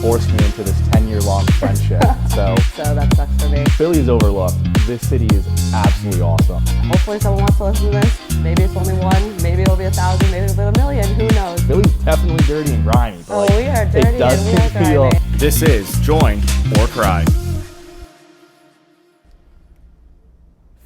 Forced me into this 10-year-long friendship. So that sucks for me. Philly is overlooked. This city is absolutely awesome. Hopefully someone wants to listen to this. Maybe it's only one. Maybe it'll be 1,000. Maybe it'll be 1,000,000. Who knows? Philly's definitely dirty and grimy. But we are dirty it does and we are feel. grimy. This is Join or Cry.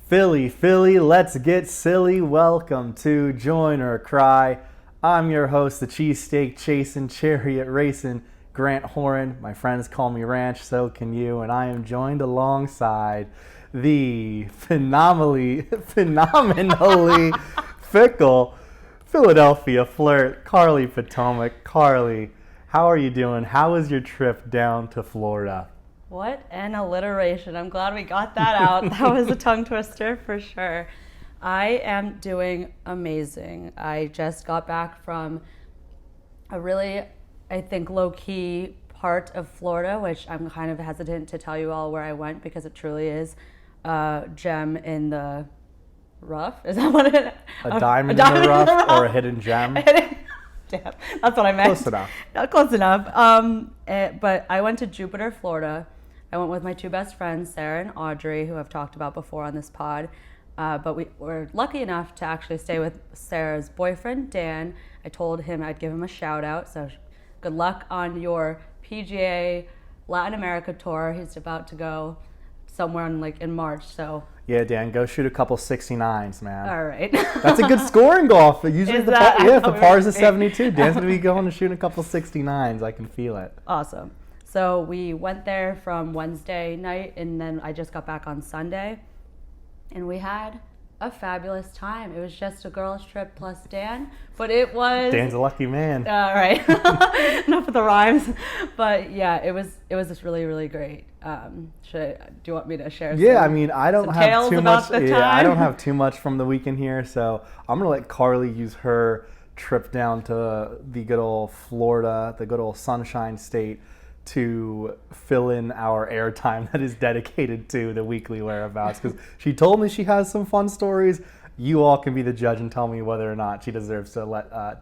Philly, let's get silly. Welcome to Join or Cry. I'm your host, the cheesesteak chasing, chariot racing, Grant Horan. My friends call me Ranch, so can you. And I am joined alongside the phenomenally fickle Philadelphia Phlirt, Carly Potomac. Carly, how are you doing? How was your trip down to Florida? What an alliteration. I'm glad we got that out. That was a tongue twister for sure. I am doing amazing. I just got back from a really, I think, low-key part of Florida, which I'm kind of hesitant to tell you all where I went because it truly is a gem in the rough. Is that what it is? A diamond in the rough or a hidden gem? Damn, that's what I meant. Close enough. Not close enough. But I went to Jupiter, Florida. I went with my two best friends, Sarah and Audrey, who I've talked about before on this pod. But we were lucky enough to actually stay with Sarah's boyfriend, Dan. I told him I'd give him a shout out. So good luck on your PGA Latin America tour. He's about to go somewhere in March. So yeah, Dan, go shoot a couple 69s, man. all right. That's a good score in golf. Usually if the par is a 72, Dan's going to be going to shoot a couple 69s. I can feel it. Awesome. So we went there from Wednesday night, and then I just got back on Sunday. And we had a fabulous time. It was just a girls' trip plus Dan, but it was... Dan's a lucky man. All right. Enough of the rhymes. But yeah, it was just really, really great. Do you want me to share I don't have too much. I don't have too much from the weekend here, so I'm gonna let Carly use her trip down to the good old Florida, the good old Sunshine State, to fill in our airtime that is dedicated to the weekly whereabouts, because she told me she has some fun stories. You all can be the judge and tell me whether or not she deserves to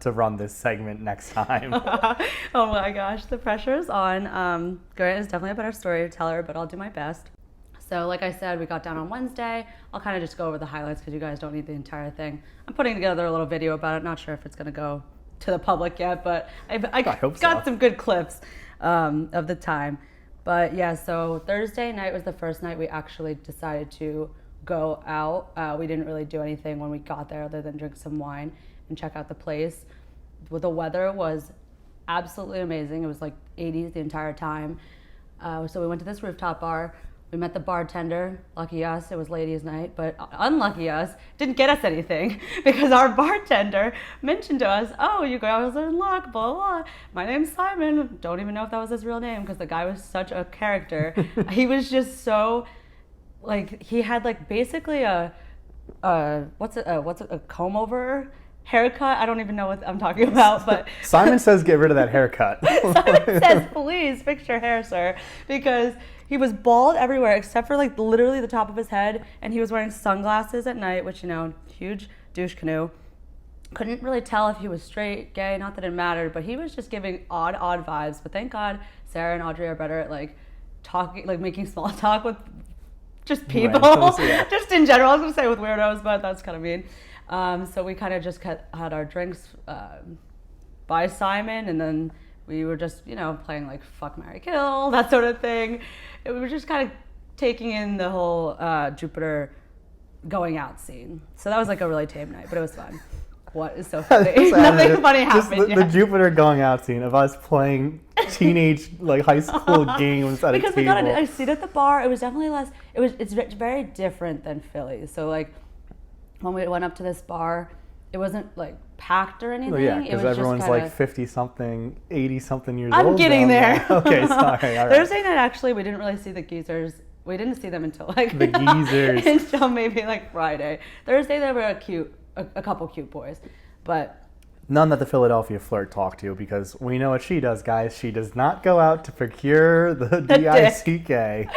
run this segment next time. Oh my gosh, the pressure is on. Grant is definitely a better storyteller, but I'll do my best. So like I said, we got down on Wednesday. I'll kind of just go over the highlights because you guys don't need the entire thing. I'm putting together a little video about it. Not sure if it's going to go to the public yet, but I hope got some good clips of the time. But yeah, so Thursday night was the first night we actually decided to go out. We didn't really do anything when we got there other than drink some wine and check out the place. The weather was absolutely amazing. It was like 80s the entire time. So we went to this rooftop bar. We met the bartender. Lucky us, it was ladies' night, but unlucky us, didn't get us anything because our bartender mentioned to us, oh, you guys are in luck, blah, blah. My name's Simon. Don't even know if that was his real name because the guy was such a character. He was just so, he had basically a comb over haircut. I don't even know what I'm talking about, but Simon says get rid of that haircut. Simon says, please fix your hair, sir, because he was bald everywhere except for literally the top of his head, and he was wearing sunglasses at night, which, huge douche canoe. Couldn't really tell if he was straight, gay, not that it mattered, but he was just giving odd vibes. But thank God Sarah and Audrey are better at talking, making small talk with just people. Yeah. Just in general. I was gonna say with weirdos, but that's kind of mean. So we kind of just had our drinks by Simon, and then we were just, playing Fuck, Marry, Kill, that sort of thing. We were just kind of taking in the whole Jupiter going out scene. So that was a really tame night, but it was fun. What is so funny? Nothing funny happened yet. The Jupiter going out scene of us playing teenage high school games at because a table. We got a seat at the bar. It was definitely less. It's very different than Philly. So when we went up to this bar, it wasn't packed or anything. Well, yeah, because everyone's 50-something, 80-something years old. I'm getting there. Okay, sorry. All right. Thursday night, actually, we didn't really see the geezers. We didn't see them until the geezers until maybe Friday. Thursday, there were a couple cute boys, but none that the Philadelphia Phlirt talked to, because we know what she does, guys. She does not go out to procure the D-I-C-K.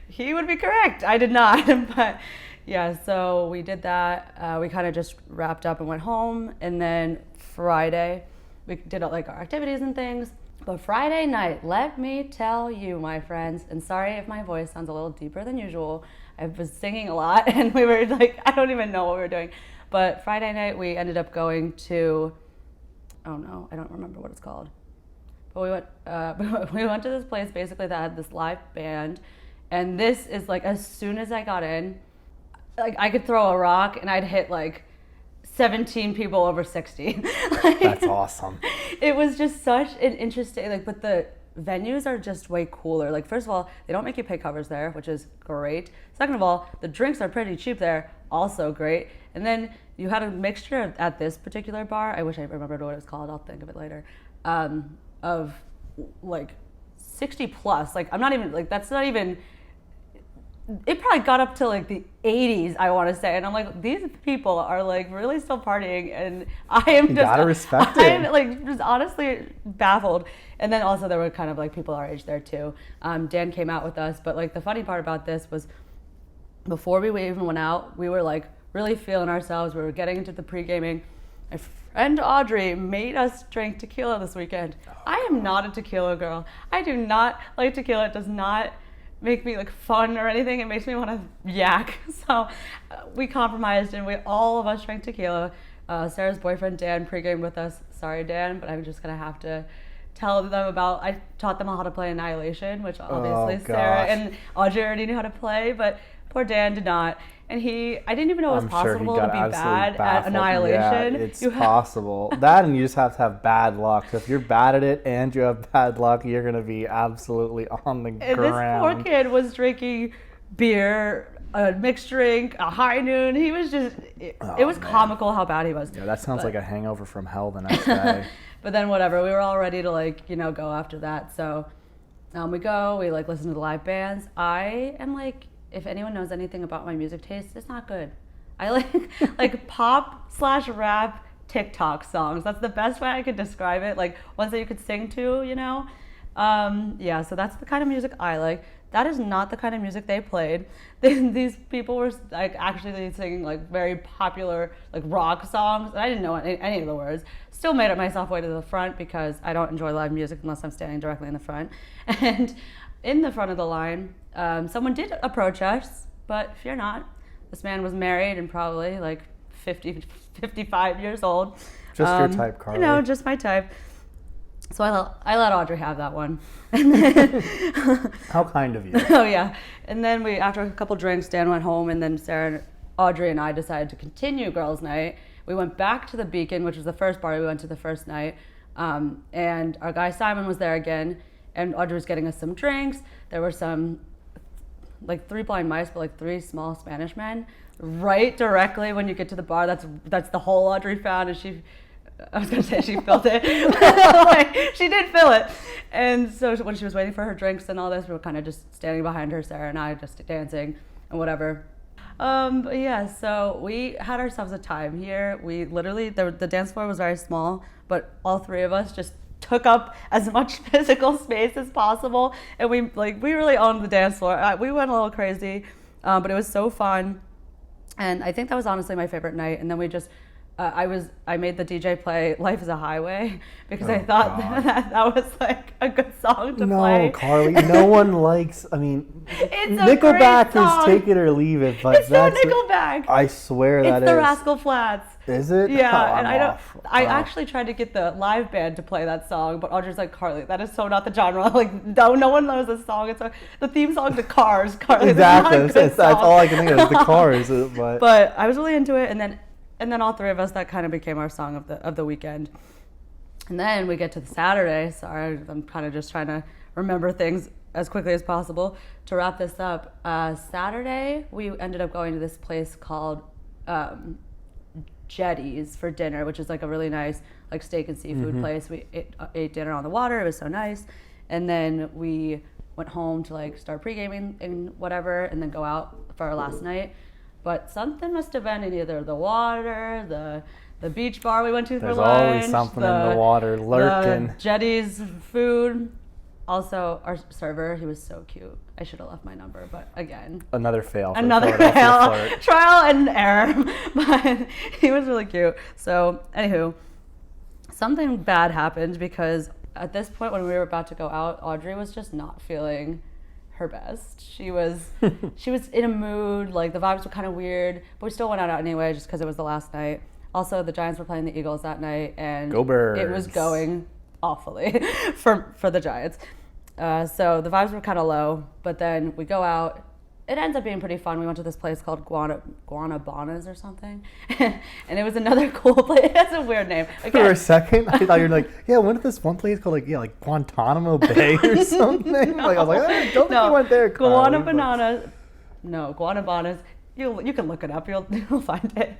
He would be correct. I did not, but Yeah, so we did that. We kind of just wrapped up and went home. And then Friday, we did like our activities and things. But Friday night, let me tell you, my friends, and sorry if my voice sounds a little deeper than usual. I was singing a lot and we were like, I don't even know what we were doing. But Friday night, we ended up going to, oh no, I don't remember what it's called. But we went to this place basically that had this live band. And this is like, as soon as I got in, like I could throw a rock and I'd hit like 17 people over 60. Like, that's awesome. It was just such an interesting, like, but the venues are just way cooler. Like, first of all, they don't make you pay covers there, which is great. Second of all, the drinks are pretty cheap there, also great. And then you had a mixture at this particular bar, I wish I remembered what it's called, I'll think of it later, of like 60 plus. Like, I'm not even, like, that's not even, it probably got up to like the 80s, I want to say, and I'm like, these people are like really still partying, and I am just, gotta respect it. I'm like just honestly baffled. And then also there were kind of like people our age there too. Dan came out with us, but like the funny part about this was before we even went out, we were like really feeling ourselves. We were getting into the pre-gaming. My friend Audrey made us drink tequila this weekend. I am not a tequila girl. I do not like tequila. It does not make me like fun or anything. It makes me want to yak. So we compromised and all of us drank tequila. Sarah's boyfriend Dan pre-gamed with us. Sorry, Dan, but I'm just gonna have to tell them about, I taught them how to play Annihilation, which obviously Sarah and Audrey already knew how to play, but poor Dan did not. And I didn't even know it was possible to be bad at Annihilation. Yeah, it's possible. That, and you just have to have bad luck. So if you're bad at it and you have bad luck, you're going to be absolutely on the ground. This poor kid was drinking beer, a mixed drink, a high noon. He was just, it was comical how bad he was. Yeah, that sounds like a hangover from hell the next day. But then whatever, we were all ready to like, go after that. So we like listen to the live bands. I am like, if anyone knows anything about my music taste, it's not good. I like pop/rap TikTok songs. That's the best way I could describe it. Like ones that you could sing to, Yeah, so that's the kind of music I like. That is not the kind of music they played. These people were like actually singing like very popular like rock songs, and I didn't know any of the words. Still made it myself way to the front because I don't enjoy live music unless I'm standing directly in the front. And in the front of the line, someone did approach us, but fear not. This man was married and probably like 50, 55 years old. Just your type, Carly. Just my type. So I let Audrey have that one. How kind of you. Oh yeah. And then after a couple drinks, Dan went home, and then Sarah, Audrey, and I decided to continue girls' night. We went back to the Beacon, which was the first bar we went to the first night, and our guy Simon was there again. And Audrey was getting us some drinks. There were some, like 3 blind mice, but like 3 small Spanish men. Right directly when you get to the bar, that's the hole Audrey found, and I was gonna say she filled it. Like, she did fill it. And so when she was waiting for her drinks and all this, we were kind of just standing behind her, Sarah and I, just dancing and whatever. But yeah, so we had ourselves a time here. We literally, the dance floor was very small, but all 3 of us just took up as much physical space as possible, and we really owned the dance floor. We went a little crazy, but it was so fun, and I think that was honestly my favorite night. And then we just I made the DJ play "Life Is a Highway" because I thought that was like a good song to play. No, Carly, no one likes. I mean, it's Nickelback is "Take It or Leave It," but it's not Nickelback. I swear it's that the is. Rascal Flatts. Is it? Yeah, and I actually tried to get the live band to play that song, but Audrey's like, Carly, that is so not the genre. Like, no one knows this song. It's the theme song to Cars, Carly. Exactly. That's all I can think of is the Cars. But I was really into it, and then all 3 of us, that kind of became our song of the weekend. And then we get to the Saturday. Sorry, I'm kind of just trying to remember things as quickly as possible to wrap this up. Saturday, we ended up going to this place called Jetties for dinner, which is like a really nice like steak and seafood place. We ate dinner on the water. It was so nice. And then we went home to like start pre-gaming and whatever, and then go out for our last night. But something must have been in either the water, the beach bar we went to for lunch. There's always something in the water lurking. The Jetties food. Also, our server, he was so cute. I should have left my number, but again. Another fail. Another fail. Trial and error. But he was really cute. So, anywho, something bad happened because at this point when we were about to go out, Audrey was just not feeling her best. She was in a mood, like the vibes were kind of weird, but we still went out anyway just because it was the last night. Also, the Giants were playing the Eagles that night, and Go Birds. It was going awfully for the Giants. So the vibes were kind of low, but then we go out. It ends up being pretty fun. We went to this place called Guanabanas or something, and it was another cool place. That's a weird name. Again, for a second, I thought you were like, yeah, went to this one place called like Guantanamo Bay or something. No. Like I was like, I don't think you went there. Guanabanas. You can look it up. You'll find it.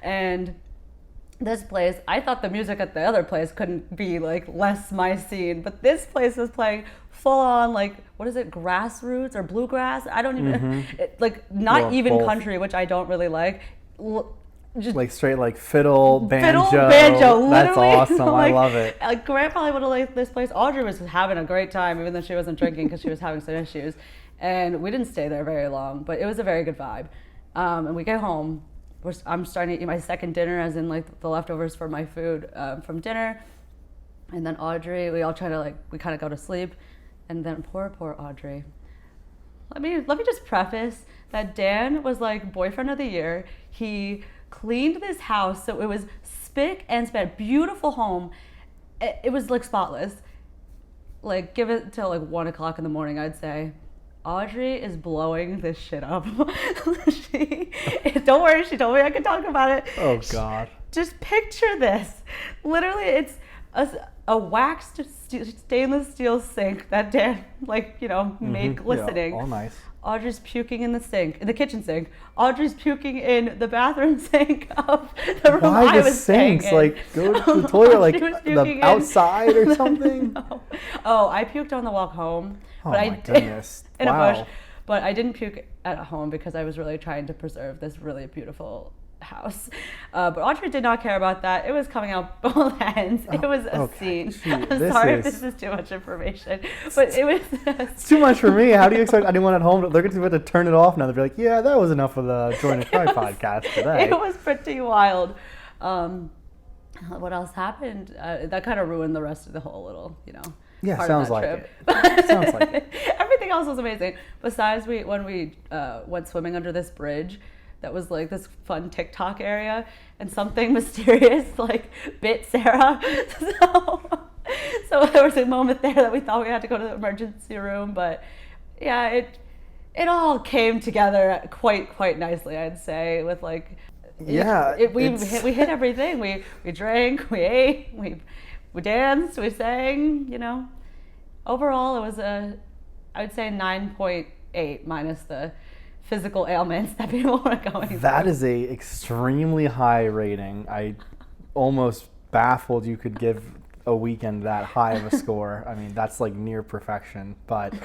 And this place, I thought the music at the other place couldn't be like less my scene, but this place was playing full on like, what is it, grassroots or bluegrass? I don't even not even both. Country, which I don't really like. Just like straight like fiddle, banjo. That's awesome. I love it. Like Grant probably would have liked this place. Audrey was having a great time, even though she wasn't drinking because she was having some issues. And we didn't stay there very long, but it was a very good vibe. And we get home. I'm starting to eat my second dinner, as in like the leftovers for my food from dinner. And then Audrey, we all try to we kind of go to sleep. And then poor Audrey. Let me just preface that Dan was like boyfriend of the year. He cleaned this house so it was spick and span, beautiful home. It was like spotless. Like give it till like 1 o'clock in the morning, I'd say. Audrey is blowing this shit up. Don't worry, she told me I could talk about it. Oh God. Just picture this. Literally, it's a waxed stainless steel sink that Dan made glistening. Yeah, all nice. Audrey's puking in the kitchen sink. Audrey's puking in the bathroom sink of the room I was staying in. Like go to the toilet the outside or something? No. Oh, I puked on the walk home. Oh my goodness. In a bush. But I didn't puke at home because I was really trying to preserve this really beautiful house. But Audrey did not care about that. It was coming out both ends. It was a scene. I'm sorry if this is too much information, but it was. It's too much for me. How do you expect anyone at home? They're going to turn it off now. They'll be like, yeah, that was enough of the Join a Cry podcast today. It was pretty wild. What else happened? That kind of ruined the rest of the whole little, Yeah, part sounds of that like trip. it. Sounds like it. Everything else was amazing. Besides, when we went swimming under this bridge, that was like this fun TikTok area, and something mysterious bit Sarah. So there was a moment there that we thought we had to go to the emergency room, but yeah, it all came together quite nicely, I'd say, with we hit everything. We drank, we ate, we danced, we sang. Overall, it was I would say 9.8 minus the physical ailments that people were going through. That is a extremely high rating. I almost baffled you could give a weekend that high of a score. I mean, that's like near perfection, but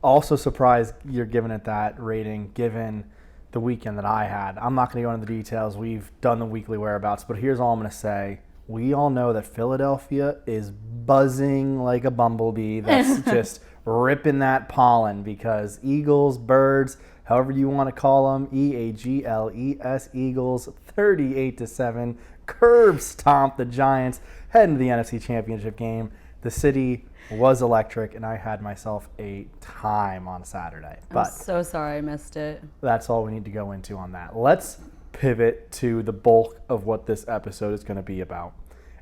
also surprised you're giving it that rating given the weekend that I had. I'm not going to go into the details. We've done the weekly whereabouts, but here's all I'm going to say. We all know that Philadelphia is buzzing like a bumblebee that's just ripping that pollen because Eagles, Birds, however you want to call them, Eagles, Eagles, 38-7, curb stomp the Giants, heading to the NFC Championship game. The city was electric, and I had myself a time on Saturday. But I'm so sorry I missed it. That's all we need to go into on that. Let's pivot to the bulk of what this episode is going to be about.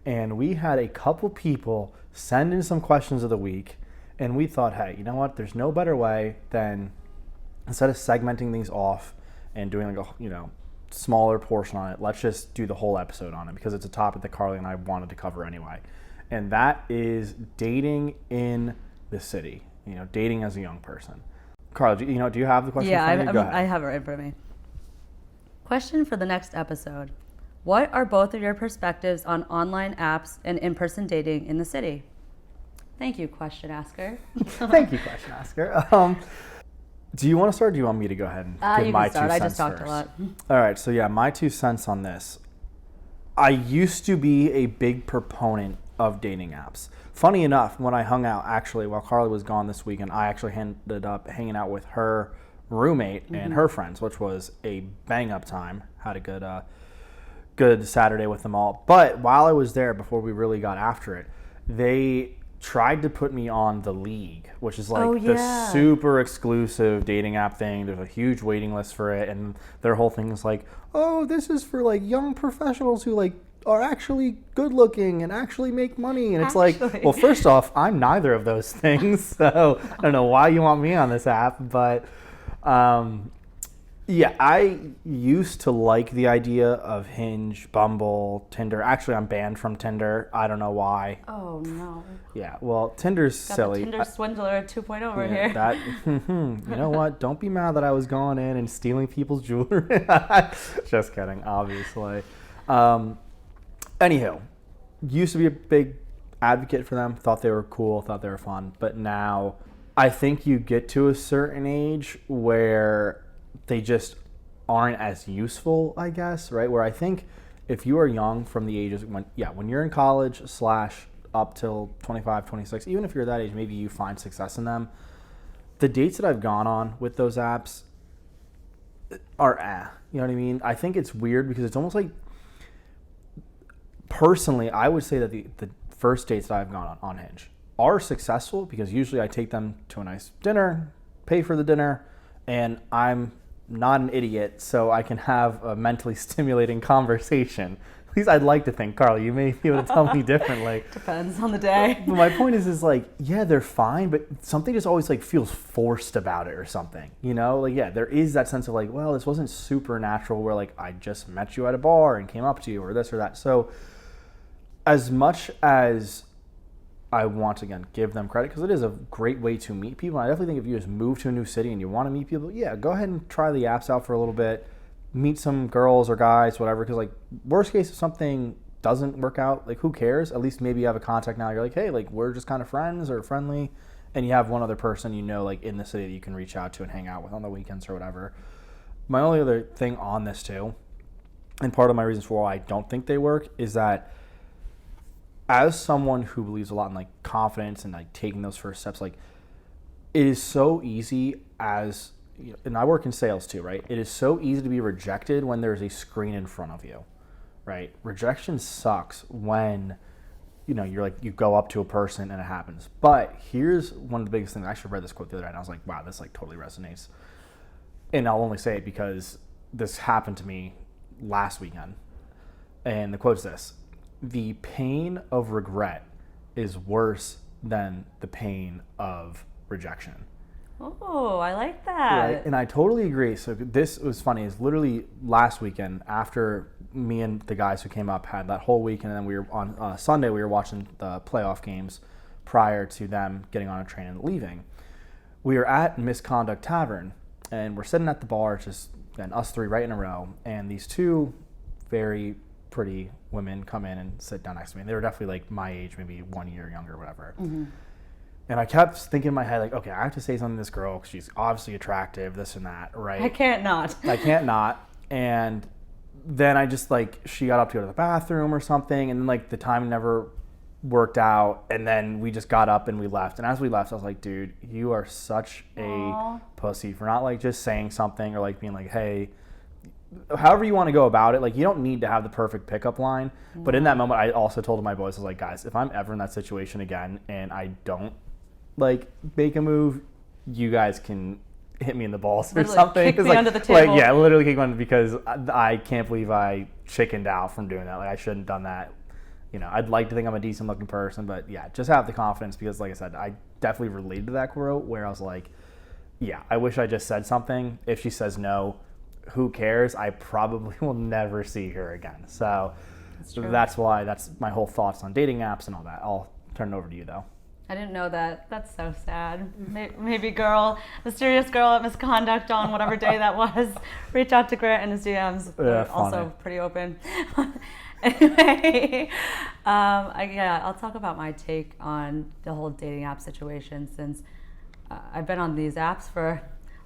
And we had a couple people send in some questions of the week, and we thought, hey, you know what? There's no better way than instead of segmenting these off and doing like a smaller portion on it, let's just do the whole episode on it because it's a topic that Carly and I wanted to cover anyway. And that is dating in the city, dating as a young person. Carly, do you have the question? Yeah, I have it right in front of me. Question for the next episode. What are both of your perspectives on online apps and in-person dating in the city? Thank you, question asker. Thank you, question asker. Do you want to start or do you want me to go ahead and give my 2 cents I just talked first? a lot. All right, so yeah, my 2 cents on this. I used to be a big proponent of dating apps. Funny enough, when I hung out, actually, while Carly was gone this weekend, I actually ended up hanging out with her roommate and her friends, which was a bang-up time. Had a good Saturday with them all. But while I was there, before we really got after it, they tried to put me on The League, which is like the super exclusive dating app thing. There's a huge waiting list for it, and their whole thing is like, oh, this is for like young professionals who like are actually good looking and actually make money. And it's like, well, first off, I'm neither of those things, so I don't know why you want me on this app. But yeah, I used to like the idea of Hinge, Bumble, Tinder. Actually, I'm banned from Tinder. I don't know why. Oh, no. Yeah, well, Tinder's silly. Tinder swindler 2.0 over here. You know what? Don't be mad that I was going in and stealing people's jewelry. Just kidding, obviously. Anywho, used to be a big advocate for them. Thought they were cool, thought they were fun. But now I think you get to a certain age where they just aren't as useful, I guess, right? Where I think if you are young from the ages when you're in college / up till 25, 26, even if you're that age, maybe you find success in them. The dates that I've gone on with those apps are you know what I mean? I think it's weird because it's almost like, personally, I would say that the first dates that I've gone on Hinge are successful because usually I take them to a nice dinner, pay for the dinner, and I'm not an idiot, so I can have a mentally stimulating conversation. At least I'd like to think. Carly, you may be able to tell me differently. Depends on the day. But my point is like, yeah, they're fine, but something just always like feels forced about it or something, you know? Like, yeah, there is that sense of like, well, this wasn't supernatural where like I just met you at a bar and came up to you or this or that. So as much as I want to, again, give them credit because it is a great way to meet people. And I definitely think if you just move to a new city and you want to meet people, yeah, go ahead and try the apps out for a little bit, meet some girls or guys, whatever. Because like worst case, if something doesn't work out, like who cares? At least maybe you have a contact now. You're like, hey, like we're just kind of friends or friendly, and you have one other person you know like in the city that you can reach out to and hang out with on the weekends or whatever. My only other thing on this too, and part of my reasons for why I don't think they work is that, as someone who believes a lot in like confidence and like taking those first steps, like it is so easy as, you know, and I work in sales too, right? It is so easy to be rejected when there's a screen in front of you, right? Rejection sucks when, you know, you're like, you go up to a person and it happens. But here's one of the biggest things. I actually read this quote the other day and I was like, wow, this like totally resonates. And I'll only say it because this happened to me last weekend. And the quote's this: the pain of regret is worse than the pain of rejection. Oh, I like that. Right? And I totally agree. So this was funny. Is literally last weekend after me and the guys who came up had that whole weekend, and then we were on Sunday, we were watching the playoff games prior to them getting on a train and leaving. We were at Misconduct Tavern, and we're sitting at the bar, just and us three right in a row, and these two very pretty women come in and sit down next to me. And they were definitely like my age, maybe 1 year younger or whatever. Mm-hmm. And I kept thinking in my head, like, okay, I have to say something to this girl because she's obviously attractive, this and that, right? I can't not. And then I just like, she got up to go to the bathroom or something, and then like the time never worked out, and then we just got up and we left. And as we left, I was like, dude, you are such a pussy for not like just saying something or like being like, hey, however you want to go about it. Like, you don't need to have the perfect pickup line. But in that moment, I also told my boys, I was like, guys, if I'm ever in that situation again and I don't like make a move, you guys can hit me in the balls or something. Kick me under the table. Like, yeah, literally kick me under, because I can't believe I chickened out from doing that. Like, I shouldn't have done that. You know, I'd like to think I'm a decent looking person, but yeah, just have the confidence, because like I said, I definitely related to that quote where I was like, yeah, I wish I just said something. If she says no, who cares? I probably will never see her again. So that's why, that's my whole thoughts on dating apps and all that. I'll turn it over to you though. I didn't know that. That's so sad. Maybe mysterious girl at Misconduct on whatever day that was, reach out to Grant in his DMs. Yeah, also pretty open. Anyway, I'll talk about my take on the whole dating app situation, since I've been on these apps for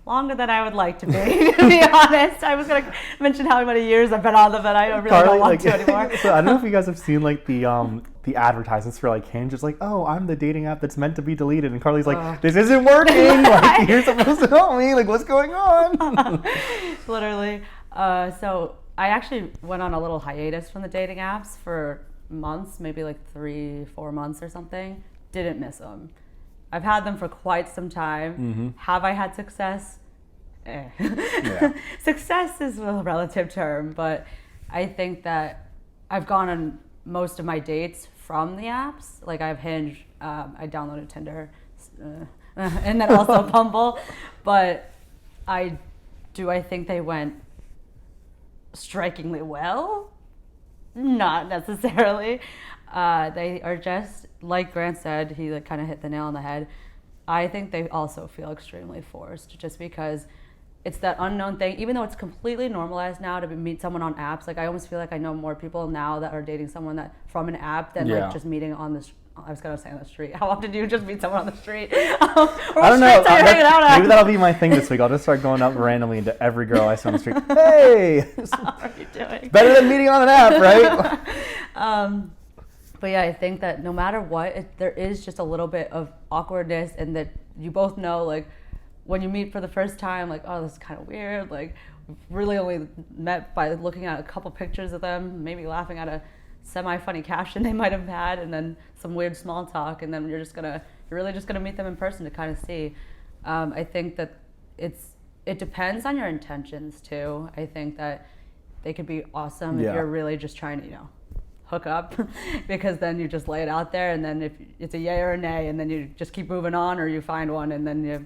longer than I would like to be, to be honest. I was going to mention how many years I've been on them, but I really don't want to anymore. So I don't know if you guys have seen like the advertisements for like Hinge. It's like, oh, I'm the dating app that's meant to be deleted. And Carly's like, this isn't working. Like, you're supposed to help me. Like, what's going on? Literally. So I actually went on a little hiatus from the dating apps for months, maybe like 3-4 months or something. Didn't miss them. I've had them for quite some time. Mm-hmm. Have I had success? Yeah. Success is a relative term, but I think that I've gone on most of my dates from the apps. Like I have Hinge, I downloaded Tinder, and then also Bumble. But I think they went strikingly well? Not necessarily. They are just, like Grant said, he like kind of hit the nail on the head. I think they also feel extremely forced just because it's that unknown thing. Even though it's completely normalized now to meet someone on apps, like I almost feel like I know more people now that are dating someone that from an app than like just meeting on the I was gonna say on the street. How often do you just meet someone on the street? I don't know. Maybe that'll be my thing this week. I'll just start going up randomly into every girl I see on the street. Hey, how are you doing? Better than meeting on an app, right? But yeah, I think that no matter what, there is just a little bit of awkwardness, and that you both know, like, when you meet for the first time, like, oh, this is kind of weird. Like, we've really only met by looking at a couple pictures of them, maybe laughing at a semi-funny caption they might have had, and then some weird small talk, and then you're really just gonna meet them in person to kind of see. I think that it depends on your intentions too. I think that they could be awesome if you're really just trying to, hook up, because then you just lay it out there, and then if it's a yay or a nay, and then you just keep moving on, or you find one, and then you.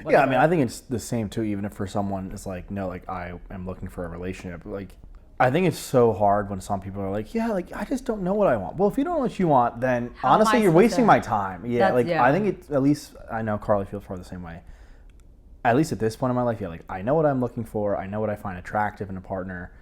Whatever. Yeah, I mean, I think it's the same too. Even if for someone it's like, no, like I am looking for a relationship. Like, I think it's so hard when some people are like, yeah, like I just don't know what I want. Well, if you don't know what you want, then honestly, you're wasting my time. Yeah, I think it's at least I know Carly feels probably the same way. At least at this point in my life, yeah, like I know what I'm looking for. I know what I find attractive in a partner.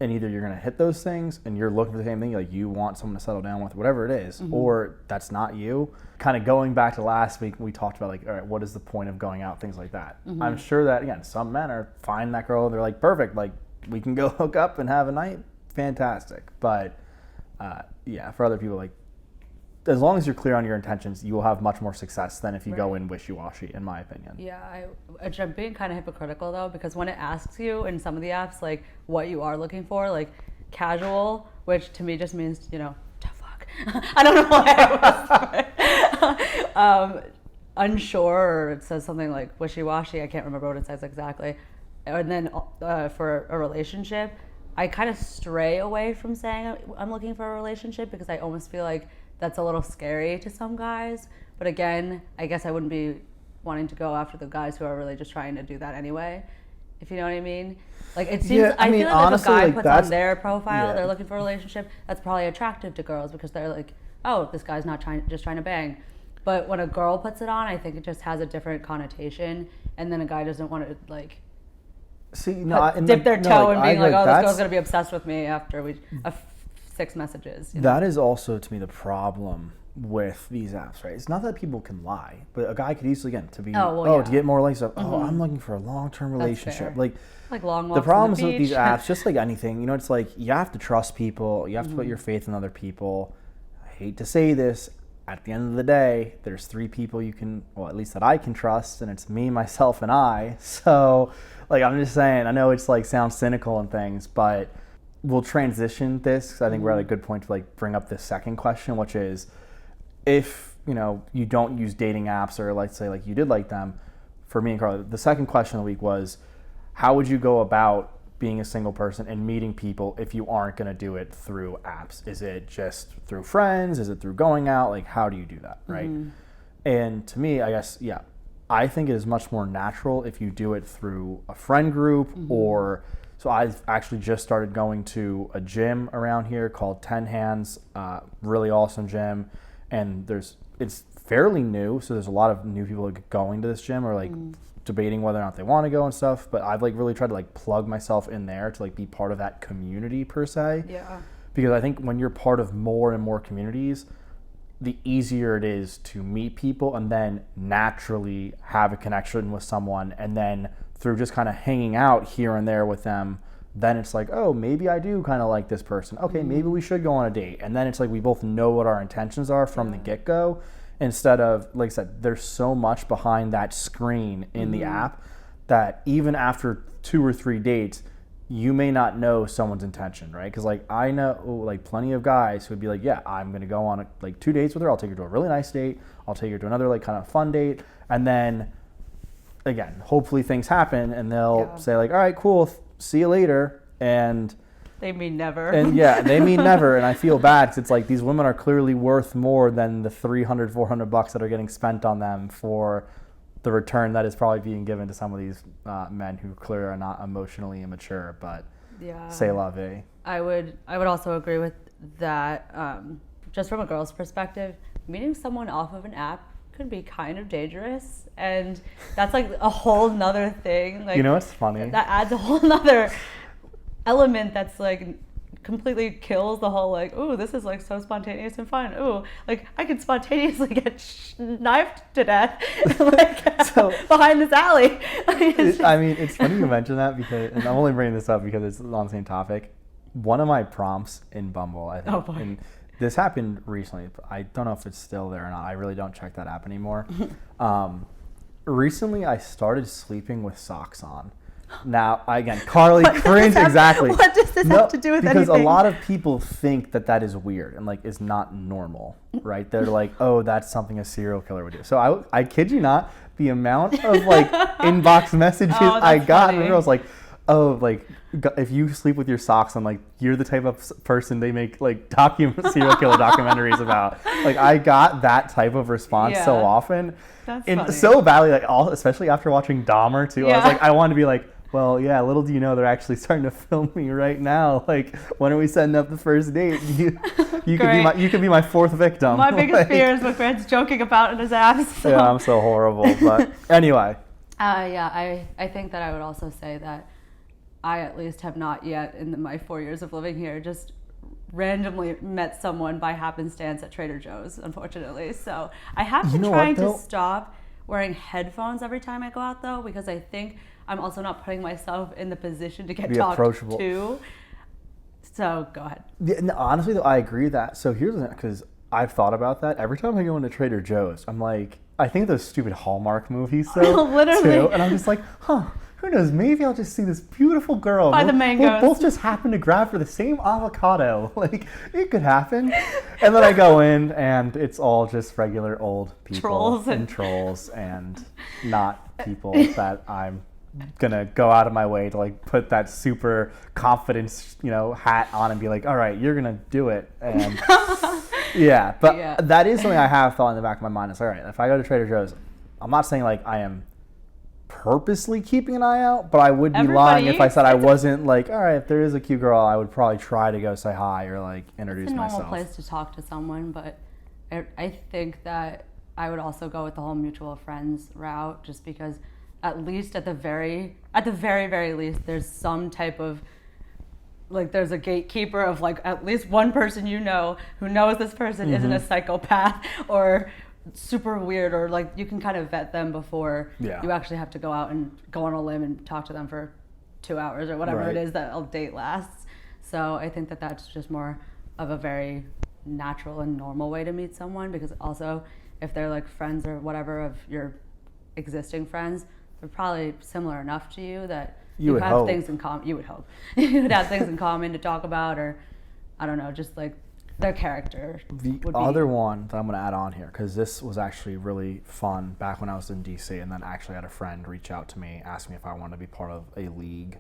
And either you're going to hit those things and you're looking for the same thing, like you want someone to settle down with, whatever it is, or that's not you. Kind of going back to last week, we talked about like, all right, what is the point of going out, things like that. I'm sure that, again, some men are find that girl and they're like, perfect, like we can go hook up and have a night, fantastic. But yeah, for other people, like as long as you're clear on your intentions, you will have much more success than if you go in wishy-washy, in my opinion. Yeah, I'm being kind of hypocritical though, because when it asks you in some of the apps like what you are looking for, like casual, which to me just means to fuck. I don't know why. Unsure, or it says something like wishy-washy. I can't remember what it says exactly. And then for a relationship, I kind of stray away from saying I'm looking for a relationship, because I almost feel like that's a little scary to some guys. But again, I guess I wouldn't be wanting to go after the guys who are really just trying to do that anyway, if you know what I mean. Like it seems, yeah, I feel like honestly, if a guy puts on their profile, they're looking for a relationship, that's probably attractive to girls, because they're like, oh, this guy's not just trying to bang. But when a girl puts it on, I think it just has a different connotation, and then a guy doesn't want to like dip their toe in being like, oh, this girl's gonna be obsessed with me after 6 messages. That is also, to me, the problem with these apps, right? It's not that people can lie, but a guy could easily to get more likes. I'm looking for a long-term relationship. Like long walks the problems on the with these apps, just like anything, it's like you have to trust people. You have to put your faith in other people. I hate to say this. At the end of the day, there's 3 people you can, well, at least that I can trust, and it's me, myself, and I. So, like, I'm just saying, I know it's like sounds cynical and things, but we'll transition this, because I think we're at a good point to like bring up this second question, which is if you don't use dating apps, or let's say like you did like them. For me and Carla, the second question of the week was, how would you go about being a single person and meeting people if you aren't going to do it through apps? Is it just through friends? Is it through going out? Like, how do you do that, right? And to me, I guess, yeah, I think it is much more natural if you do it through a friend group or. So I've actually just started going to a gym around here called 10 Hands, really awesome gym. And it's fairly new, so there's a lot of new people going to this gym, or like debating whether or not they want to go and stuff. But I've like really tried to like plug myself in there to like be part of that community per se. Yeah. Because I think when you're part of more and more communities, the easier it is to meet people and then naturally have a connection with someone, and then through just kind of hanging out here and there with them, then it's like, oh, maybe I do kind of like this person. Okay, maybe we should go on a date. And then it's like we both know what our intentions are from the get-go, instead of, like I said, there's so much behind that screen in the app that even after 2 or 3 dates, you may not know someone's intention, right? Because like I know like plenty of guys who would be like, yeah, I'm gonna go on like 2 dates with her. I'll take her to a really nice date. I'll take her to another like kind of fun date, and then again, hopefully things happen, and they'll say like, all right, cool, see you later, and they mean never. And yeah, they mean never, and I feel bad because it's like these women are clearly worth more than the $300, $400 that are getting spent on them for the return that is probably being given to some of these men who clearly are not emotionally immature, but c'est la vie. I would also agree with that. Just from a girl's perspective, meeting someone off of an app could be kind of dangerous, and that's like a whole nother thing. Like, you know what's funny? That adds a whole nother element that's like completely kills the whole like, ooh, this is like so spontaneous and fun. Ooh, like I could spontaneously get knifed to death like so, behind this alley. I mean, it's funny you mention that because, and I'm only bringing this up because it's on the same topic. One of my prompts in Bumble, I think, and this happened recently. I don't know if it's still there or not. I really don't check that app anymore. Recently, I started sleeping with socks on. Now, again, Carly, cringe, exactly. What does this have to do with because anything? A lot of people think that is weird and like is not normal, right? They're like, oh, that's something a serial killer would do. So I kid you not, the amount of like inbox messages I got from girls like, oh, like if you sleep with your socks on, like you're the type of person they make like serial killer documentaries about. Like I got that type of response so often, and so badly, like especially after watching Dahmer too. I was like, I wanted to be like, well, yeah, little do you know, they're actually starting to film me right now. Like, when are we setting up the first date? You could be my fourth victim. My biggest fear is what Grant's joking about in his apps. So. Yeah, I'm so horrible. But anyway. I think that I would also say that I at least have not yet, in my 4 years of living here, just randomly met someone by happenstance at Trader Joe's, unfortunately. So I have been trying to stop wearing headphones every time I go out, though, because I think I'm also not putting myself in the position to get talked to. So go ahead. Yeah, no, honestly, though, I agree with that. So here's the thing, because I've thought about that. Every time I go into Trader Joe's, I'm like, I think those stupid Hallmark movies, literally, too. And I'm just like, who knows? Maybe I'll just see this beautiful girl. By the mangoes. We'll both just happen to grab for the same avocado. Like, it could happen. And then I go in, and it's all just regular old people. Trolls and not people that I'm gonna go out of my way to like put that super confidence, hat on and be like, all right, you're gonna do it. And that is something I have thought in the back of my mind. Is all right, if I go to Trader Joe's, I'm not saying like I am purposely keeping an eye out, but I would be lying if I said I wasn't like, all right, if there is a cute girl, I would probably try to go say hi or like introduce myself. It's a normal place to talk to someone, but I think that I would also go with the whole mutual friends route, just because at least at the very least, there's some type of, like, there's a gatekeeper of like at least one person who knows this person isn't a psychopath or super weird, or like you can kind of vet them before you actually have to go out and go on a limb and talk to them for 2 hours or whatever it is that a date lasts. So I think that that's just more of a very natural and normal way to meet someone, because also if they're like friends or whatever of your existing friends, they're probably similar enough to you that you have things in common. You would hope you would have things in common to talk about, or I don't know, just like their character. The other one that I'm going to add on here, because this was actually really fun back when I was in DC, and then actually had a friend reach out to me, ask me if I wanted to be part of a league,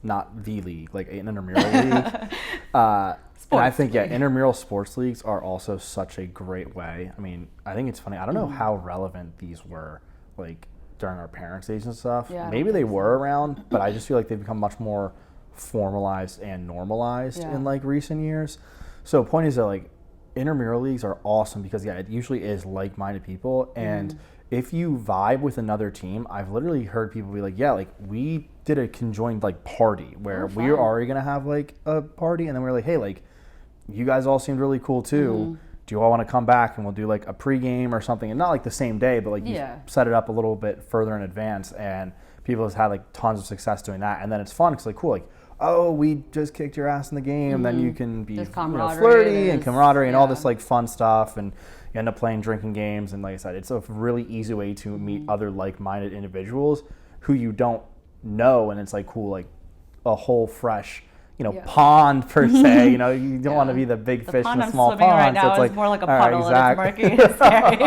not the league, like an intramural league. And I think, intramural sports leagues are also such a great way. I mean, I think it's funny. I don't know how relevant these were, like, during our parents' age and stuff. Yeah, maybe they were around, but I just feel like they've become much more formalized and normalized in, like, recent years. So point is that, like, intramural leagues are awesome because, it usually is like-minded people. And if you vibe with another team, I've literally heard people be like, like, we did a conjoined, like, party where we were already going to have, like, a party. And then we were like, hey, like, you guys all seemed really cool, too. do I want to come back and we'll do like a pregame or something, and not like the same day, but like you set it up a little bit further in advance, and people have had like tons of success doing that. And then it's fun because like cool, like, oh, we just kicked your ass in the game, then you can be flirty and camaraderie and all this like fun stuff, and you end up playing drinking games. And like I said, it's a really easy way to meet other like-minded individuals who you don't know, and it's like cool, like a whole fresh pond per se. You don't want to be the big fish in a small pond. Right now so it's like more like a puddle, and it's murky and scary.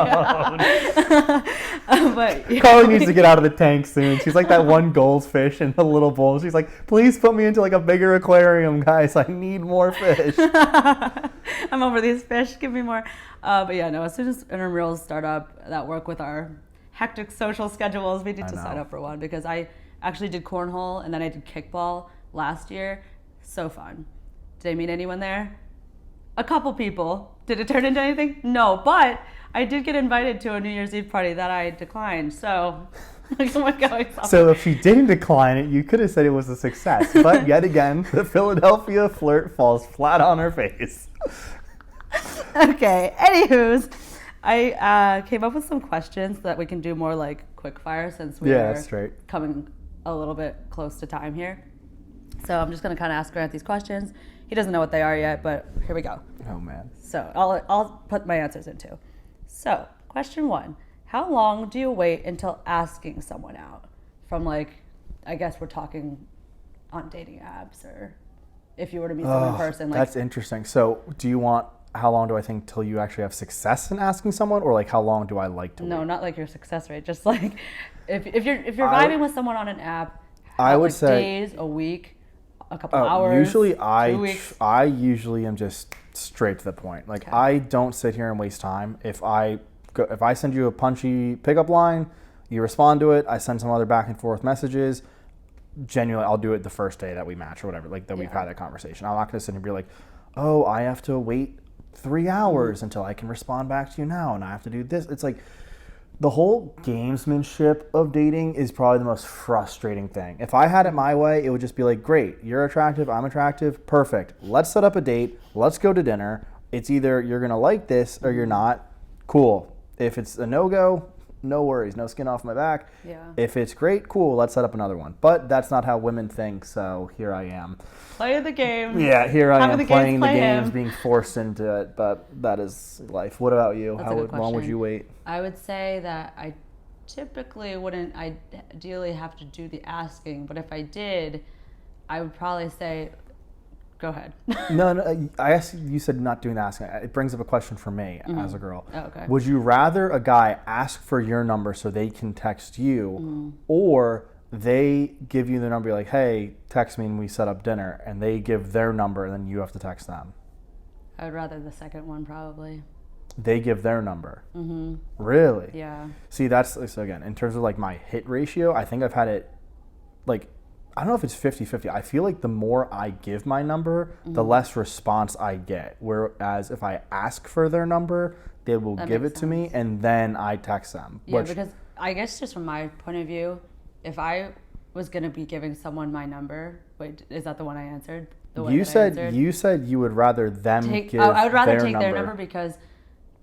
But Carly needs to get out of the tank soon. She's like that one goldfish in the little bowl. She's like, please put me into like a bigger aquarium, guys. I need more fish. I'm over these fish. Give me more. But yeah, no. As soon as intramurals start up that work with our hectic social schedules, we need to sign up for one, because I actually did cornhole and then I did kickball last year. So fun. Did I meet anyone there? A couple people. Did it turn into anything? No, but I did get invited to a New Year's Eve party that I declined. So, so if she didn't decline it, you could have said it was a success. But yet again, the Philadelphia Phlirt falls flat on her face. Okay. Anywho's, I came up with some questions that we can do more like quick fire, since we are coming a little bit close to time here. So I'm just going to kind of ask Grant these questions. He doesn't know what they are yet, but here we go. Oh, man. So I'll put my answers in too. So question 1, how long do you wait until asking someone out? From like, I guess we're talking on dating apps, or if you were to meet someone in person. Like, that's interesting. So do you want, how long do I think till you actually have success in asking someone, or like how long do I like to wait? No, not like your success rate. Just like if you're vibing with someone on an app, I would say days, a week, a couple hours. Usually 2 weeks. I usually am just straight to the point. Like I don't sit here and waste time. If I send you a punchy pickup line, you respond to it. I send some other back and forth messages. Genuinely, I'll do it the first day that we match or whatever. Like that we've had that conversation. I'm not going to sit here and be like, oh, I have to wait 3 hours until I can respond back to you now, and I have to do this. It's like, the whole gamesmanship of dating is probably the most frustrating thing. If I had it my way, it would just be like, great, you're attractive, I'm attractive, perfect. Let's set up a date. Let's go to dinner. It's either you're going to like this or you're not. Cool. If it's a no-go, no worries. No skin off my back. Yeah. If it's great, cool, let's set up another one. But that's not how women think, so here I am. Play the game. Yeah, here I am playing the games, being forced into it, but that is life. What about you? How long would you wait? I would say that I typically wouldn't ideally have to do the asking, but if I did, I would probably say, go ahead. No, I guess you said not doing the asking. It brings up a question for me as a girl. Oh, okay. Would you rather a guy ask for your number so they can text you, or they give you the number, you're like, hey, text me and we set up dinner, and they give their number and then you have to text them? I would rather the second one, probably. They give their number? Mm-hmm. Really? Yeah. See, that's, so again, in terms of like my hit ratio, I think I've had it, like, I don't know if it's 50-50. I feel like the more I give my number, the less response I get. Whereas if I ask for their number, they will give it to me, and then I text them. Yeah, because I guess just from my point of view, if I was going to be giving someone my number, wait, is that the one I answered? You said you would rather them give I would rather take number. their number, because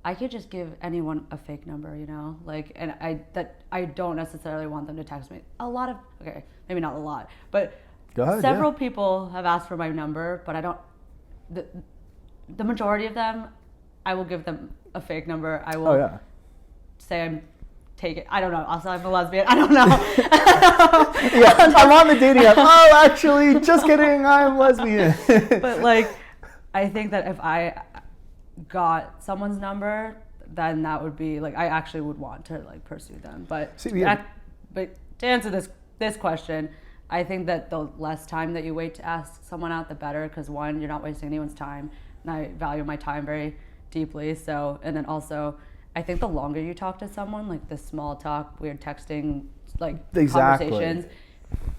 I could just give anyone a fake number, like, and I don't necessarily want them to text me. Maybe not a lot, but go ahead, several people have asked for my number, but I don't. The majority of them, I will give them a fake number. I will say I'm taking. I don't know. Also, I'm a lesbian. I don't know. Yeah, I'm on the dating app. Oh, actually, just kidding. I'm lesbian. But like, I think that if I got someone's number, then that would be like, I actually would want to like pursue them. But but to answer this question, I think that the less time that you wait to ask someone out, the better, because one, you're not wasting anyone's time, and I value my time very deeply. So, and then also, I think the longer you talk to someone, like the small talk, weird texting, like conversations,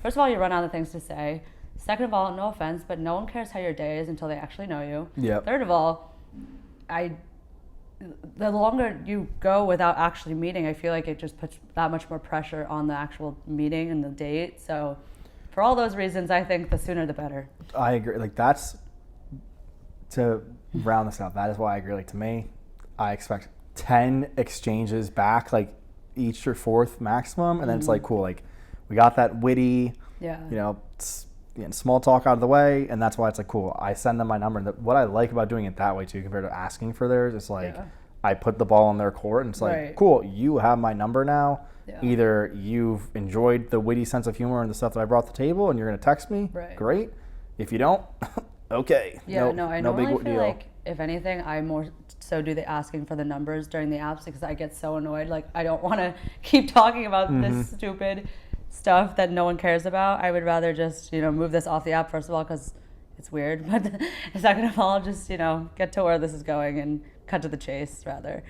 first of all, you run out of things to say. Second of all, no offense, but no one cares how your day is until they actually know you. Yep. Third of all, the longer you go without actually meeting, I feel like it just puts that much more pressure on the actual meeting and the date. So for all those reasons, I think the sooner the better. I agree. Like, that's, to round this out, that is why I agree. Like, to me, I expect 10 exchanges back, like each or fourth maximum, and then it's like, cool, like we got that witty, small talk out of the way, and that's why it's like, cool, I send them my number. And what I like about doing it that way too, compared to asking for theirs, it's like I put the ball in their court, and it's like, cool, you have my number now. Either you've enjoyed the witty sense of humor and the stuff that I brought to the table and you're going to text me, great. If you don't, okay. I normally feel like, if anything, I more so do the asking for the numbers during the apps because I get so annoyed. Like, I don't want to keep talking about this stupid stuff that no one cares about. I would rather just, move this off the app, first of all, because it's weird. But second of all, just, get to where this is going and cut to the chase, rather.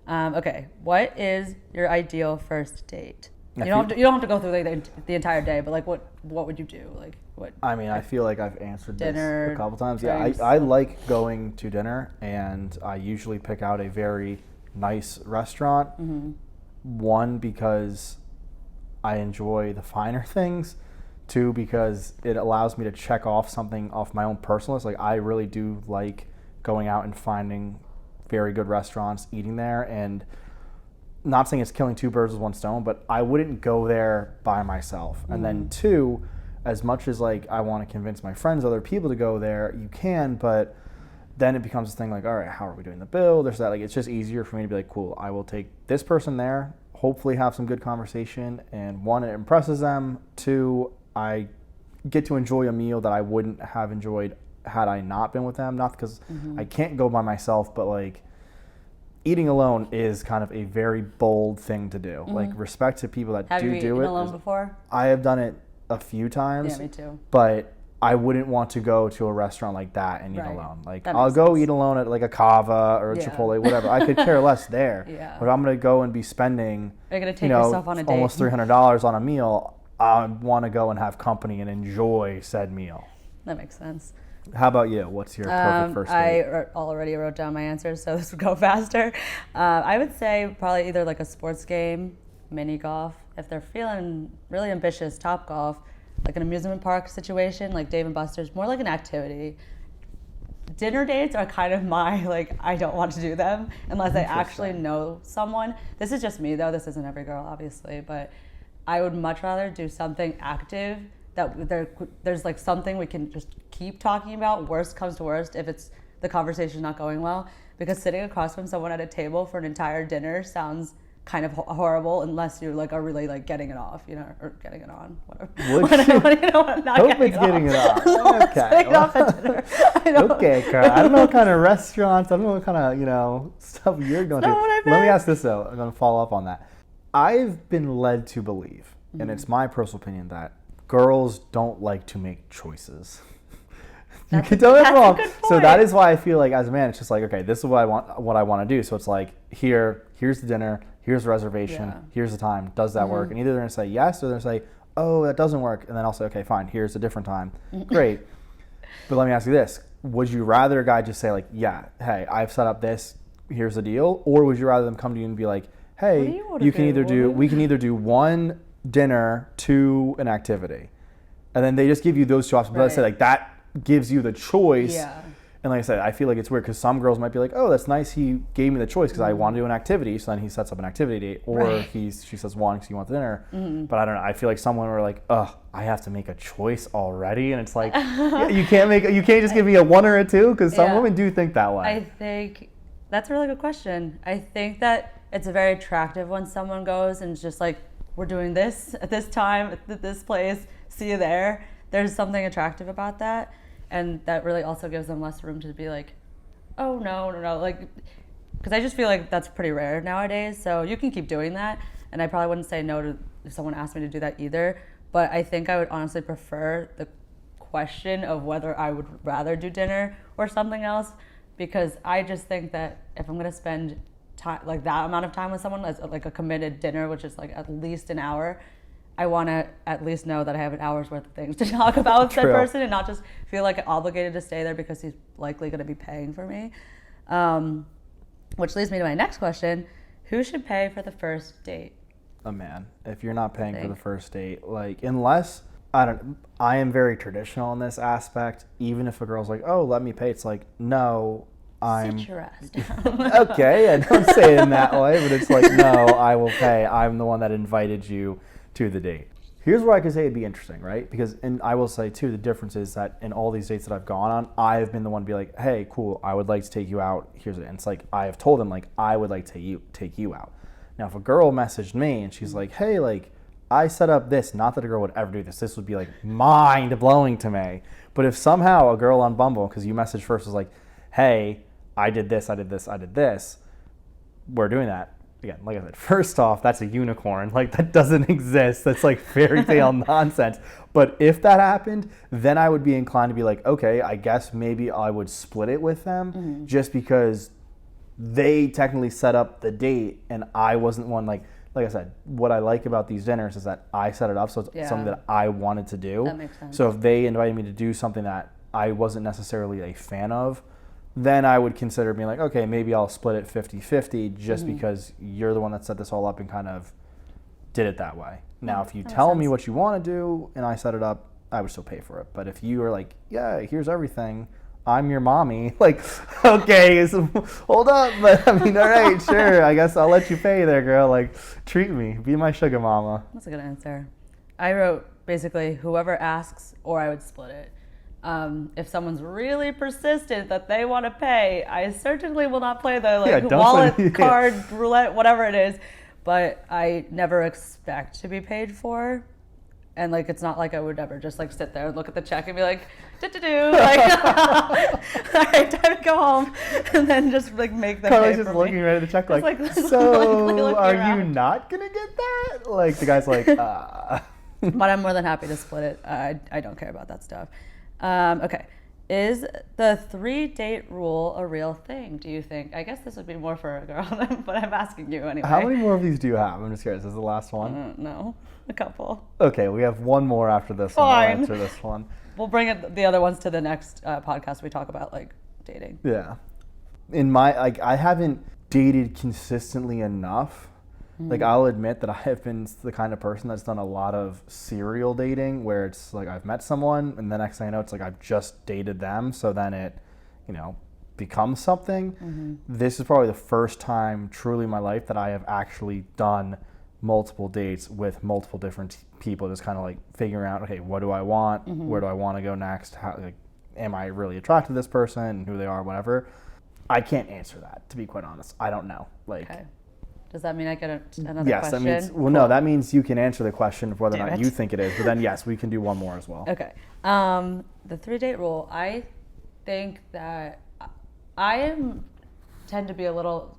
Okay, what is your ideal first date? You don't have to go through the entire day, but like what would you do? Like what? I mean, I feel like I've answered dinner, this a couple times. Drinks. Yeah, I like going to dinner, and I usually pick out a very nice restaurant. One, because I enjoy the finer things. Two, because it allows me to check off something off my own personal list. Like I really do like going out and finding very good restaurants, eating there, and not saying it's killing two birds with one stone, but I wouldn't go there by myself. And then two, as much as like I want to convince my friends, other people to go there, you can, but then it becomes a thing like, all right, how are we doing the bill? There's that. Like, it's just easier for me to be like, cool, I will take this person there, hopefully have some good conversation, and one, it impresses them. Two, I get to enjoy a meal that I wouldn't have enjoyed had I not been with them. Not because I can't go by myself, but like eating alone is kind of a very bold thing to do. Like, respect to people that have do you it. Eaten alone before? I have done it a few times. Yeah, me too. But I wouldn't want to go to a restaurant like that and eat alone. Like, I'll go eat alone at like a Cava or a Chipotle, whatever. I could care less there. But I'm going to go and be spending, you're going to take yourself on a date. Almost $300 on a meal. I want to go and have company and enjoy said meal. That makes sense. How about you? What's your perfect first date? I already wrote down my answers, so this would go faster. I would say probably either like a sports game, mini golf. If they're feeling really ambitious, Top Golf, like an amusement park situation, like Dave & Buster's, more like an activity. Dinner dates are kind of my, like, I don't want to do them unless I actually know someone. This is just me, though. This isn't every girl, obviously, but I would much rather do something active that there's like something we can just keep talking about. Worst comes to worst if it's the conversation's not going well, because sitting across from someone at a table for an entire dinner sounds kind of horrible unless you like are really like getting it off, or getting it on, whatever. Not hope it's getting it off. Okay. Off at dinner. Okay, Carl. I don't know what kind of restaurants, I don't know what kind of, stuff you're going to. Let me ask this though. I'm going to follow up on that. I've been led to believe, and it's my personal opinion, that girls don't like to make choices. You can tell me wrong. So that is why I feel like as a man, it's just like, okay, this is what I want to do. So it's like, here's the dinner, here's the reservation, here's the time. Does that work? And either they're going to say yes, or they're going to say, oh, that doesn't work. And then I'll say, okay, fine, here's a different time. Great. But let me ask you this. Would you rather a guy just say like, yeah, hey, I've set up this, here's the deal? Or would you rather them come to you and be like, hey, we can either do one dinner, two an activity. And then they just give you those two options. But let's say like that gives you the choice. Yeah. And like I said, I feel like it's weird because some girls might be like, oh, that's nice, he gave me the choice because I want to do an activity. So then he sets up an activity date. Or she says one because you want the dinner. But I don't know. I feel like someone were like, oh, I have to make a choice already. And it's like, you can't just give me a one or a two, because some women do think that way. I think that's a really good question. I think that it's very attractive when someone goes and it's just like, we're doing this at this time, at this place, see you there. There's something attractive about that. And that really also gives them less room to be like, oh, no. Like, because I just feel like that's pretty rare nowadays. So you can keep doing that. And I probably wouldn't say no to if someone asked me to do that either. But I think I would honestly prefer the question of whether I would rather do dinner or something else. Because I just think that if I'm going to spend time, like that amount of time with someone, as like a committed dinner, which is like at least an hour, I want to at least know that I have an hour's worth of things to talk about with that person and not just feel like obligated to stay there because he's likely going to be paying for me. Which leads me to my next question. Who should pay for the first date? A man. If you're not paying for the first date, like, unless, I am very traditional in this aspect. Even if a girl's like, oh, let me pay, it's like, no, Sit your ass down. Okay, I don't say it in that way, but it's like, no, I will pay. I'm the one that invited you to the date. Here's where I could say it'd be interesting, right? Because, and I will say too, the difference is that in all these dates that I've gone on, I've been the one to be like, hey, cool, I would like to take you out. Here's it. And it's like, I have told them, like, I would like to take you out. Now, if a girl messaged me and she's like, hey, like, I set up this, not that a girl would ever do this would be like mind-blowing to me. But if somehow a girl on Bumble, because you messaged first, was like, hey, I did this, we're doing that. Again, like I said, first off, that's a unicorn. Like, that doesn't exist. That's like fairy tale nonsense. But if that happened, then I would be inclined to be like, okay, I guess maybe I would split it with them just because they technically set up the date and I wasn't one. Like I said, what I like about these dinners is that I set it up, so it's something that I wanted to do. That makes sense. So if they invited me to do something that I wasn't necessarily a fan of, then I would consider being like, okay, maybe I'll split it 50-50 just because you're the one that set this all up and kind of did it that way. Now, if you tell me what you want to do and I set it up, I would still pay for it. But if you are like, yeah, here's everything, I'm your mommy, like, okay, so, hold up. But I mean, all right, sure, I guess I'll let you pay there, girl. Like, treat me, be my sugar mama. That's a good answer. I wrote basically whoever asks, or I would split it. If someone's really persistent that they want to pay, I certainly will not play the wallet, card, roulette, whatever it is. But I never expect to be paid for. And like, it's not like I would ever just like sit there and look at the check and be like, do like, all right, time to go home, and then just like make them pay for just looking me. right at the check, like, so like are you not gonna get that? Like the guy's like, But I'm more than happy to split it. I don't care about that stuff. Okay. Is the 3-date rule a real thing, do you think? I guess this would be more for a girl, but I'm asking you anyway. How many more of these do you have? I'm just curious. Is this the last one? No, a couple. Okay, we have one more after this one. I'll answer this one. We'll bring the other ones to the next podcast. We talk about like dating. Yeah. In my, like, I haven't dated consistently enough. Like, I'll admit that I have been the kind of person that's done a lot of serial dating where it's like I've met someone and the next thing I know, it's like I've just dated them. So then it, becomes something. This is probably the first time truly in my life that I have actually done multiple dates with multiple different people, just kind of like figuring out, okay, what do I want? Where do I want to go next? How, like, am I really attracted to this person, who they are, whatever? I can't answer that, to be quite honest. I don't know. Like, okay. Does that mean I get another question? Yes, that means, well, no, that means you can answer the question of whether or not you think it is. But then, yes, we can do one more as well. Okay. The 3-date rule, I think that I tend to be a little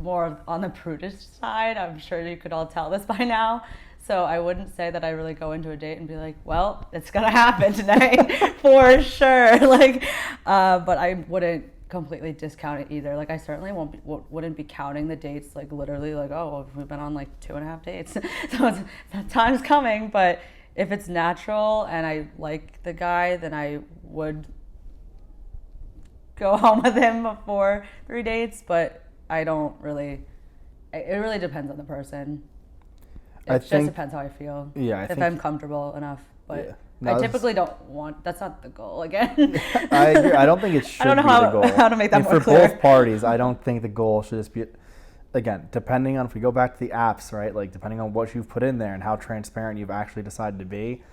more on the prudish side. I'm sure you could all tell this by now. So I wouldn't say that I really go into a date and be like, well, it's going to happen tonight for sure. Like, but I wouldn't completely discount it either. Like, I certainly wouldn't be counting the dates, like literally like, oh, we've been on like 2.5 dates. So that time's coming. But if it's natural and I like the guy, then I would go home with him before 3 dates. But I don't really, it really depends on the person. It just depends how I feel. Yeah. If I'm comfortable enough. But yeah. No, I typically don't want, that's not the goal again. I agree. I don't think it should be the goal. I don't know how to make that more clear. For both parties, I don't think the goal should just be, again, depending on, if we go back to the apps, right, like depending on what you've put in there and how transparent you've actually decided to be,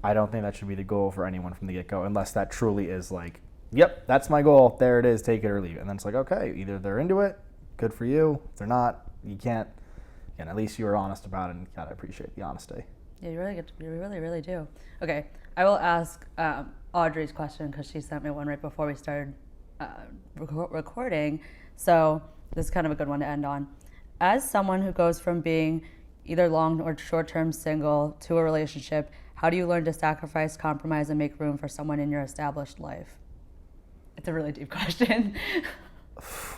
I don't think that should be the goal for anyone from the get-go, unless that truly is like, yep, that's my goal, there it is, take it or leave it. And then it's like, okay, either they're into it, good for you. If they're not, you can't, and at least you were honest about it, and you gotta appreciate the honesty. Yeah, you really, really do. Okay, I will ask Audrey's question because she sent me one right before we started recording. So this is kind of a good one to end on. As someone who goes from being either long or short-term single to a relationship, how do you learn to sacrifice, compromise, and make room for someone in your established life? It's a really deep question.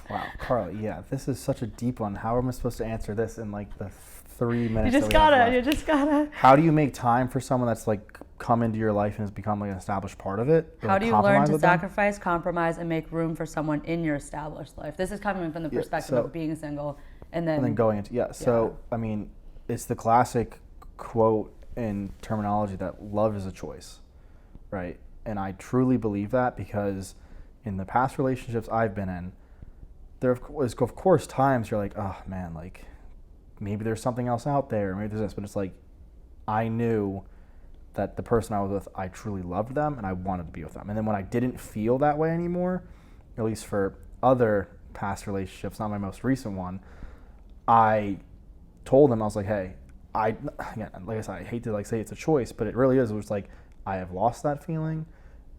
Wow, Carly, yeah, this is such a deep one. How am I supposed to answer this in like the 3 minutes? You just gotta. How do you make time for someone that's like come into your life and has become like an established part of it? How do you learn to sacrifice, compromise, and make room for someone in your established life? This is coming from the perspective of being single and then going into, So, I mean, it's the classic quote in terminology that love is a choice, right? And I truly believe that because in the past relationships I've been in, there was, of course, times you're like, oh man, like maybe there's something else out there, maybe there's this, but it's like I knew that the person I was with, I truly loved them and I wanted to be with them. And then when I didn't feel that way anymore, at least for other past relationships, not my most recent one, I told them, I was like, hey, again, like I said, I hate to like say it's a choice, but it really is. It was like, I have lost that feeling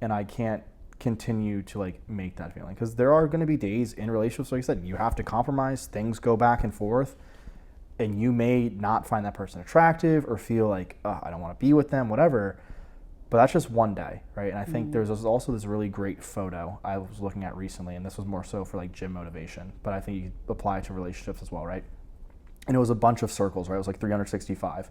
and I can't continue to like make that feeling, because there are going to be days in relationships, like I said, you have to compromise, things go back and forth, and you may not find that person attractive or feel like, oh, I don't want to be with them, whatever, but that's just one day, right? And I think there's also this really great photo I was looking at recently, and this was more so for like gym motivation, but I think you apply it to relationships as well, right? And it was a bunch of circles, right? It was like 365,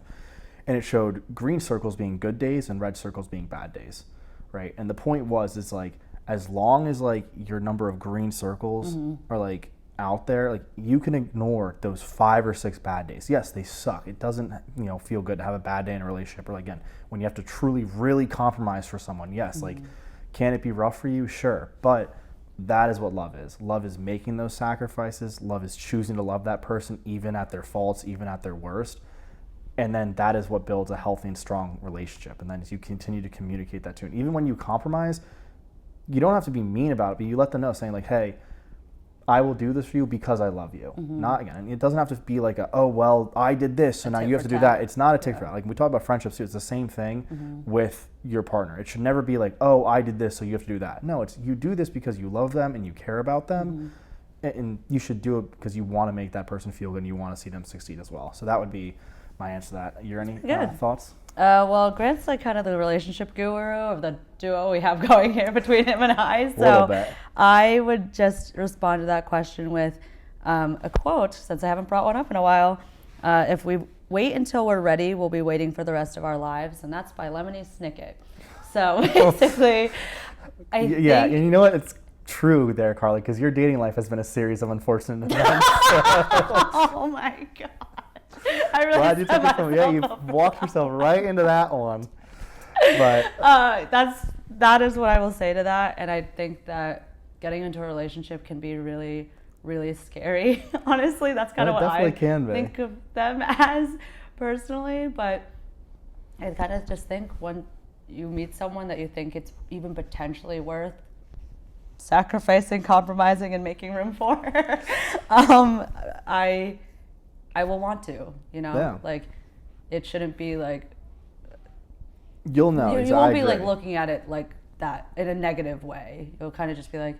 and it showed green circles being good days and red circles being bad days, right? And the point was, it's like, as long as like your number of green circles are like out there, like you can ignore those 5 or 6 bad days. Yes, they suck. It doesn't, feel good to have a bad day in a relationship, or like, again, when you have to truly really compromise for someone. Yes, like, can it be rough for you? Sure. But that is what love is. Love is making those sacrifices. Love is choosing to love that person even at their faults, even at their worst. And then that is what builds a healthy and strong relationship. And then as you continue to communicate that to them, even when you compromise, you don't have to be mean about it, but you let them know, saying like, hey, I will do this for you because I love you. Not, again, it doesn't have to be like oh, well, I did this, so now you have to do that. It's not a tick for that. Like, we talk about friendships too, it's the same thing with your partner. It should never be like, oh, I did this, so you have to do that. No, it's you do this because you love them and you care about them, and you should do it because you want to make that person feel good and you want to see them succeed as well. So that would be my answer to that. Any thoughts? Well, Grant's like kind of the relationship guru of the duo we have going here between him and I. So I would just respond to that question with a quote, since I haven't brought one up in a while. If we wait until we're ready, we'll be waiting for the rest of our lives. And that's by Lemony Snicket. So basically, I think... and you know what? It's true there, Carly, because your dating life has been a series of unfortunate events. Oh my God. I really glad you took it from you walked yourself right into that one. But that is what I will say to that, and I think that getting into a relationship can be really, really scary. Honestly, that's kind of what I think of them as personally. But I kind of just think when you meet someone that you think it's even potentially worth sacrificing, compromising, and making room for, I will want to, like, it shouldn't be like, you'll know. You won't be like looking at it like that in a negative way. You'll kind of just be like,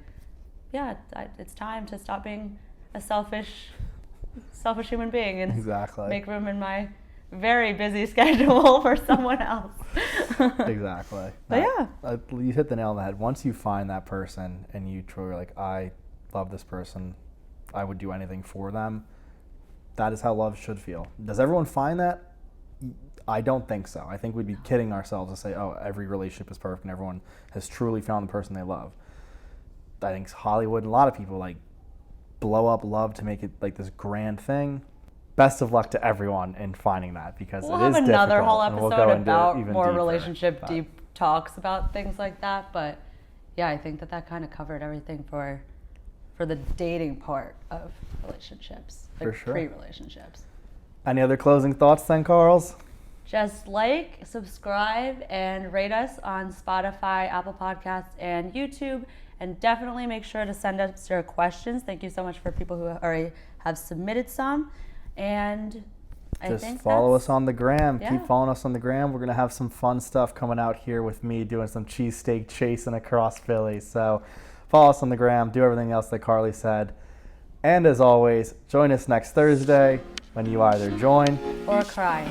yeah, it's time to stop being a selfish human being and make room in my very busy schedule for someone else. Exactly. But you hit the nail on the head. Once you find that person and you truly are like, I love this person, I would do anything for them. That is how love should feel. Does everyone find that? I don't think so. I think we'd be kidding ourselves to say, oh, every relationship is perfect and everyone has truly found the person they love. I think Hollywood and a lot of people like blow up love to make it like this grand thing. Best of luck to everyone in finding that, because it is difficult. We'll have another whole episode about more relationship deep talks about things like that. But yeah, I think that kind of covered everything for the dating part of relationships, like pre-relationships. Any other closing thoughts then, Carls? Just like, subscribe, and rate us on Spotify, Apple Podcasts, and YouTube. And definitely make sure to send us your questions. Thank you so much for people who already have submitted some. And I think just follow us on the gram. Yeah. Keep following us on the gram. We're going to have some fun stuff coming out here with me doing some cheesesteak chasing across Philly. So follow us on the gram. Do everything else that Carly said. And as always, join us next Thursday when you either join or cry.